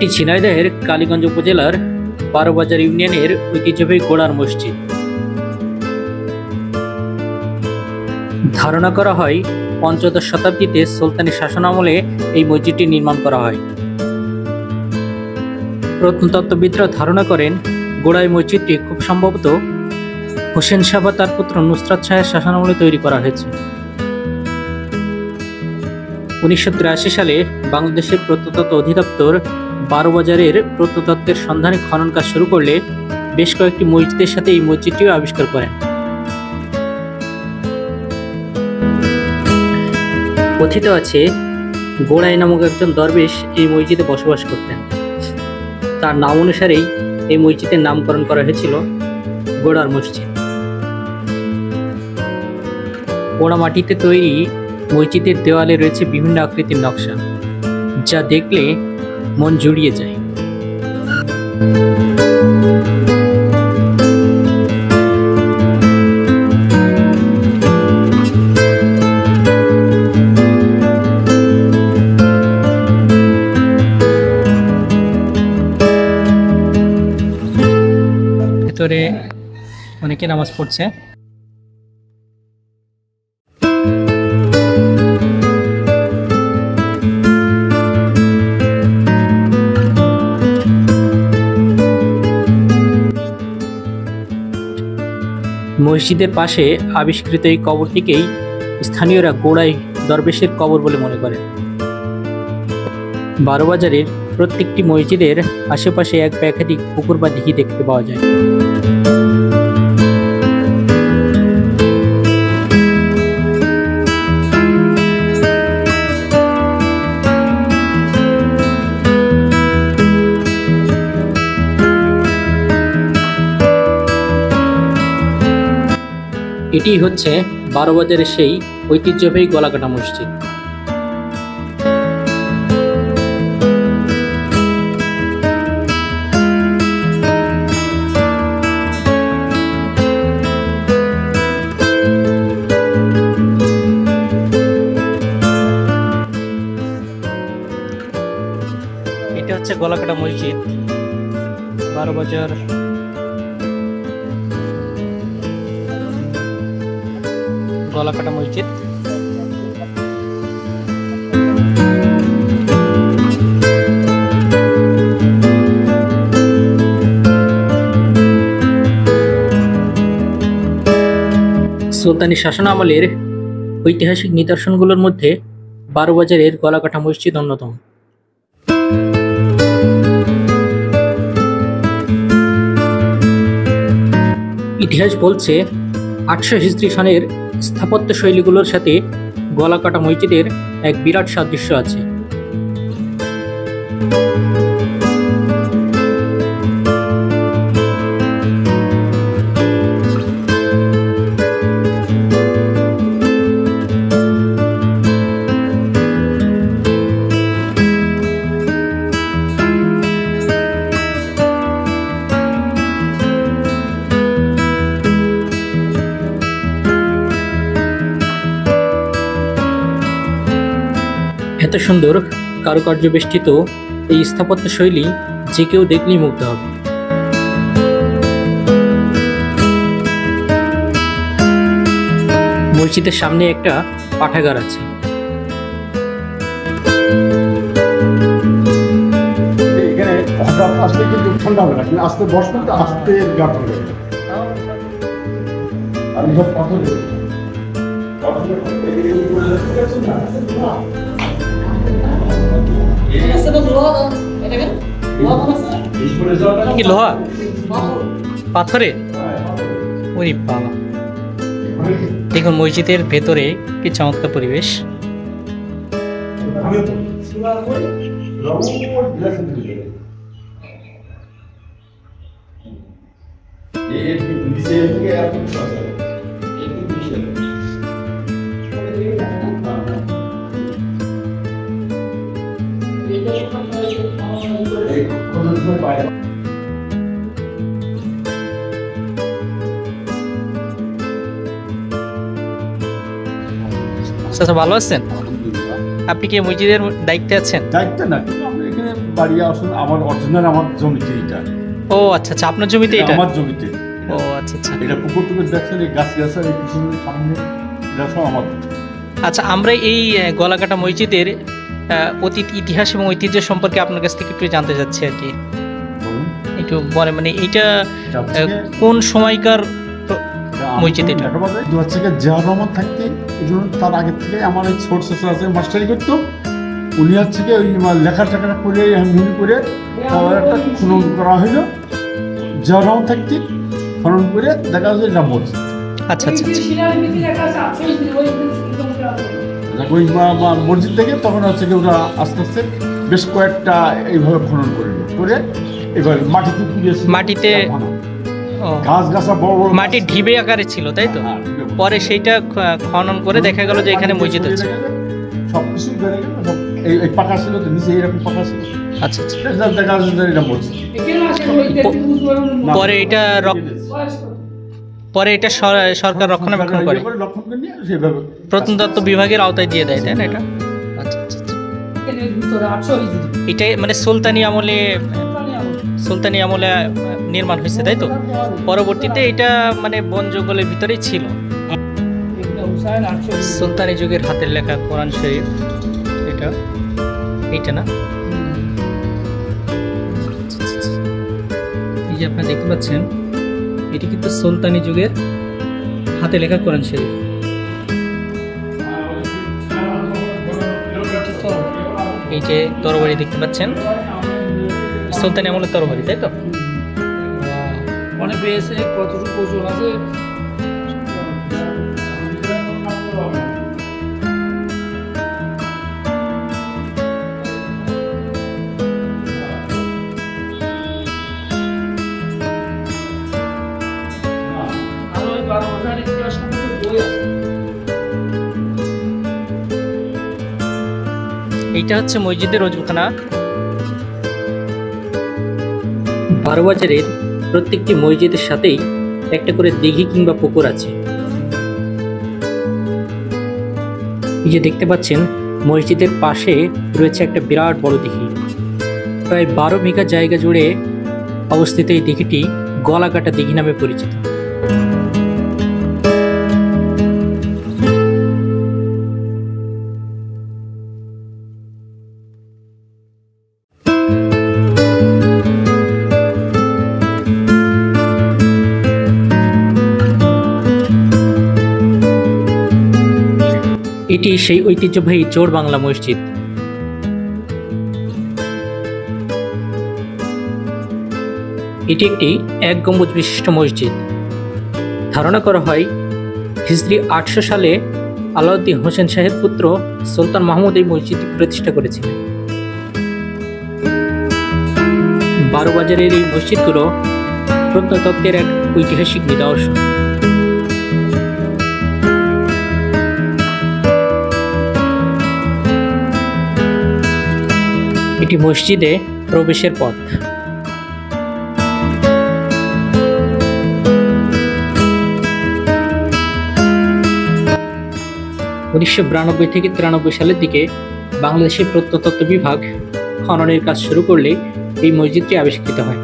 এটি ঝিনাইদহের কালীগঞ্জ উপজেলার বারোবাজার ইউনিয়নের ঐতিহ্যবাহী গোড়ার মসজিদ। ধারণা করা হয় পঞ্চদশ শতাব্দীতে সুলতানি শাসনামলে এই মসজিদটি নির্মাণ করা হয়। প্রত্নতত্ত্ববিদরা ধারণা করেন গোড়াই মসজিদটি খুব সম্ভবত হোসেন শাহ বা তার পুত্র নুসরাত শাহের শাসনামলে তৈরি করা হয়েছে। 1983 সালে বাংলাদেশের প্রত্নতত্ত্ব অধিদপ্তর বারোবাজারের প্রত্নতত্ত্বের সন্ধানে খনন কাজ শুরু করলে বেশ কয়েকটি মসজিদের সাথে এই মসজিদটিও আবিষ্কার করেন। কথিত আছে গোড়াই নামক একজন দরবেশ এই মসজিদে বসবাস করতেন। তার নাম অনুসারেই এই মসজিদের নামকরণ করা হয়েছিল গোড়ার মসজিদ। পোড়া মাটিতে তৈরি মসজিদের দেওয়ালে রয়েছে বিভিন্ন আকৃতির নকশা, যা দেখলে মন জুড়িয়ে যায়। ভেতরে অনেকে নামাজ পড়ছে। মসজিদের পাশে আবিষ্কৃত এই কবরটিকেই স্থানীয়রা গোড়াই দরবেশের কবর বলে মনে করেন। বারোবাজারের প্রত্যেকটি মসজিদের আশেপাশে এক বা একাধিক পুকুর বা দিঘি দেখতে পাওয়া যায়। এটি হচ্ছে বারোবাজারের সেই ঐতিহ্যবাহী গলাকাটা মসজিদ। এটা হচ্ছে গলাকাটা মসজিদ, বারোবাজার গলাকাটা মসজিদ। সুলতানি শাসনামলের ঐতিহাসিক নিদর্শনগুলোর মধ্যে বারোবাজারের গলাকাটা মসজিদ অন্যতম। ইতিহাস বলছে 800 হিজরি সনের স্থাপত্য শৈলীগুলোর সাথে গলাকাটা মসজিদের এক বিরাট সাদৃশ্য আছে। এত সুন্দর কারুকার্য বেষ্টিত এই স্থাপত্য শৈলী যে কেউ দেখলেই মুগ্ধ হবে। মসজিদের সামনে একটা পাঠাগার আছে। এখানে হঠাৎ আসলে কিন্তু ঠান্ডা হবে না, কিন্তু আস্তে বসবেন তো আস্তে গা ঠান্ডা হবে। আর সব পাথর কি লোহা পাথরে? ওরে বাবা, দেখুন মসজিদের ভেতরে কি চমৎকার পরিবেশ। ভালো আছেন? আপনি কি মসজিদের দায়িত্বে আছেন? দায়িত্ব না, কিন্তু আমরা এখানে বাড়ি আসলে আমার অরিজিনাল আমার জমিতে এটা। ও আচ্ছা আচ্ছা, আপনার জমিতে এটা? আমার জমিতে। ও আচ্ছা আচ্ছা। এটা পুকুর টুকুর দেখছেন, এই গাছ গাছ এই পিছনে সামনে, এটা সব আমার। আচ্ছা, আমরা এই গলাকাটা মসজিদের অতীত ইতিহাস এবং ঐতিহ্য সম্পর্কে আপনার কাছ থেকে একটু জানতে চাচ্ছি আর কি। একটু বলে, মানে এইটা কোন সময়কার মসজিদ এটা? দু থেকে জিয়া রহমান থাকতে, এই জন্য তার আগে থেকে আমার এই ছোট ছোট আছে মাস্টারি করতো, উনি থেকে ওই লেখা টেখা করে মিল করে একটা খনন করা হইলো। জিয়া রহমান থাকতে খনন করে দেখা যাচ্ছে এটা মসজিদ। আচ্ছা আচ্ছা। ওই মসজিদ থেকে তখন হচ্ছে কি ওরা আস্তে আস্তে বেশ কয়েকটা এইভাবে খনন করে এবার মাটিতে মাটিতে গাছ গাছা বড় বড় মাটি ঢিবে আকারে ছিল, তাই তো? পরে সেইটা খনন করে দেখা গেল যে এখানে মসজিদ হচ্ছে। সবকিছুই বেড়ে গেল, সব এই পাকা ছিল তো, নিচে এরকম পাকা ছিল। আচ্ছা আচ্ছা। দেখা যাচ্ছে এটা মসজিদ। পরে এটা সরকার রক্ষণাবেক্ষণ করে, প্রত্নতত্ত্ব বিভাগের আওতায় দিয়ে দেয়, তাই না এটা? আচ্ছা আচ্ছা। এটাই মানে সুলতানি আমলে নির্মাণ হয়েছে, তাই তো? পরবর্তীতে এটা মানে বন জঙ্গলের ভিতরেই ছিল। সুলতানি যুগের হাতের লেখা কোরআন শরীফ এইটা না? এই যে আপনারা দেখতে পাচ্ছেন, এটি কিন্তু সুলতানি যুগের হাতে লেখা কোরআন শরীফ। এই যে তরবারি দেখতে পাচ্ছেন, সুলতানি আমলের তরবারি, তাই তো? অনেক পেয়েছে, কতটুকু ওজন আছে? এইটা হচ্ছে মসজিদের অজুখানা। বারোবাজারের প্রত্যেকটি মসজিদের সাথেই একটা করে দিঘি কিংবা পুকুর আছে। এই যে দেখতে পাচ্ছেন, মসজিদের পাশে রয়েছে একটা বিরাট বড় দিঘি। প্রায় 12 বিঘা জায়গা জুড়ে অবস্থিত এই দিঘিটি গলাকাটা দিঘি নামে পরিচিত। এটি সেই ঐতিহ্যবাহী চোর বাংলা মসজিদ। এটি একটি 1 গম্বুজ বিশিষ্ট মসজিদ। ধারণা করা হয় হিজরি 800 সালে আলাউদ্দিন হোসেন শাহের পুত্র সুলতান মাহমুদ এই মসজিদটি প্রতিষ্ঠা করেছিলেন। বারোবাজারের এই মসজিদগুলো প্রত্নতত্ত্বের এক ঐতিহাসিক নিদর্শন। এটি মসজিদে প্রবেশের পথ। 1992 থেকে 93 সালের দিকে বাংলাদেশের প্রত্নতত্ত্ব বিভাগ খননের কাজ শুরু করলে এই মসজিদটি আবিষ্কৃত হয়।